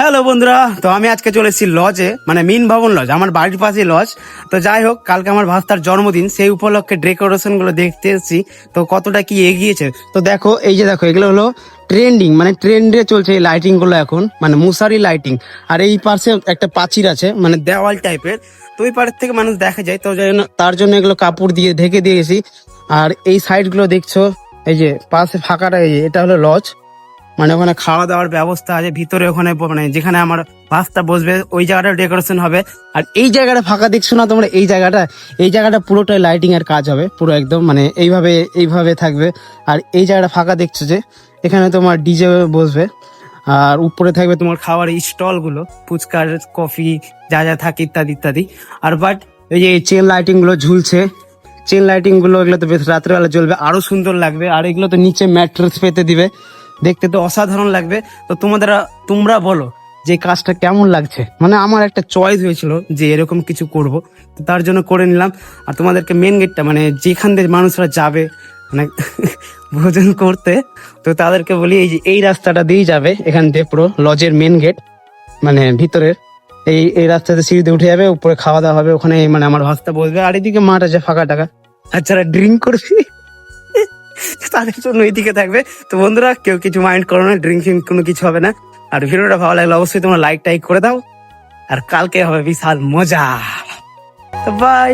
Hello বন্ধুরা, তো আমি আজকে চলে এসেছি লজে, মানে মিন ভবন লজ, আমার বাড়ির পাশে লজ। তো যাই হোক, কালকে আমার ভাস্তার জন্মদিন, সেই উপলক্ষে ডেকোরেশন গুলো দেখতে এসেছি। তো কতটা কি এগিয়েছে তো দেখো, এই যে দেখো, এগুলো হলো ট্রেন্ডিং, মানে ট্রেন্ডে চলছে এই লাইটিং গুলো এখন, মানে মুসারি লাইটিং। আর এই পাশে একটা প্রাচীর আছে, মানে দেওয়াল টাইপের। তো ওই পাড়ের থেকে মানুষ দেখা যায়, তো তার জন্য এগুলো কাপড় দিয়ে ঢেকে দিয়েছি। আর এই সাইড গুলো দেখছো, এই যে পাশে ফাঁকাটা, এই যে এটা হলো লজ, মানে ওখানে খাওয়া দাওয়ার ব্যবস্থা আছে ভিতরে, ওখানে মানে যেখানে আমার ভাস্তা বসবে ওই জায়গাটা ডেকোরেশন হবে। আর এই জায়গাটা ফাঁকা দেখছো না তোমরা, এই জায়গাটা পুরোটাই লাইটিং এর কাজ হবে, পুরো একদম মানে এইভাবে এইভাবে থাকবে। আর এই জায়গাটা ফাঁকা দেখছো যে, এখানে তোমার ডিজে বসবে। আর উপরে থাকবে তোমার খাওয়ার স্টল গুলো, ফুচকার, কফি, যা যা থাকে ইত্যাদি ইত্যাদি। আর বাট এই যে চেন লাইটিং গুলো ঝুলছে, চেন লাইটিং গুলো, এগুলো তো বেশ রাত্রেবেলা জ্বলবে, আরো সুন্দর লাগবে। আর এগুলো তো নিচে ম্যাট্রেস পেতে দিবে, দেখতে তো অসাধারণ লাগবে। তো তোমরা বলো যে কাজটা কেমন লাগছে। মানে আমার একটা চয়েস হয়েছিল যে এরকম কিছু করব, তো তার জন্য করে নিলাম। আর তোমাদেরকে মেন গেটটা, মানে যেখান দিয়ে মানুষরা যাবে মানে ভোজন করতে, তো তাদেরকে বলি এই যে এই রাস্তাটা দিয়েই যাবে, এখান দিয়ে পুরো লজের মেন গেট, মানে ভিতরের এই রাস্তাতে সিঁড়িতে উঠে যাবে, উপরে খাওয়া দাওয়া হবে ওখানে, মানে আমার ভাস্তা বসবে। আর এদিকে মাঠ আছে ফাঁকা টাকা, আর যারা ড্রিঙ্ক করবে তাদের জন্য এইদিকে থাকবে। তো বন্ধুরা, কেউ কিছু মাইন্ড করো না, ড্রিঙ্ক ফিঙ্ক কোনো কিছু হবে না। আর ভিডিওটা ভালো লাগলে অবশ্যই তোমরা লাইক টাইক করে দাও। আর কালকে হবে বিশাল মজা। তো বাই।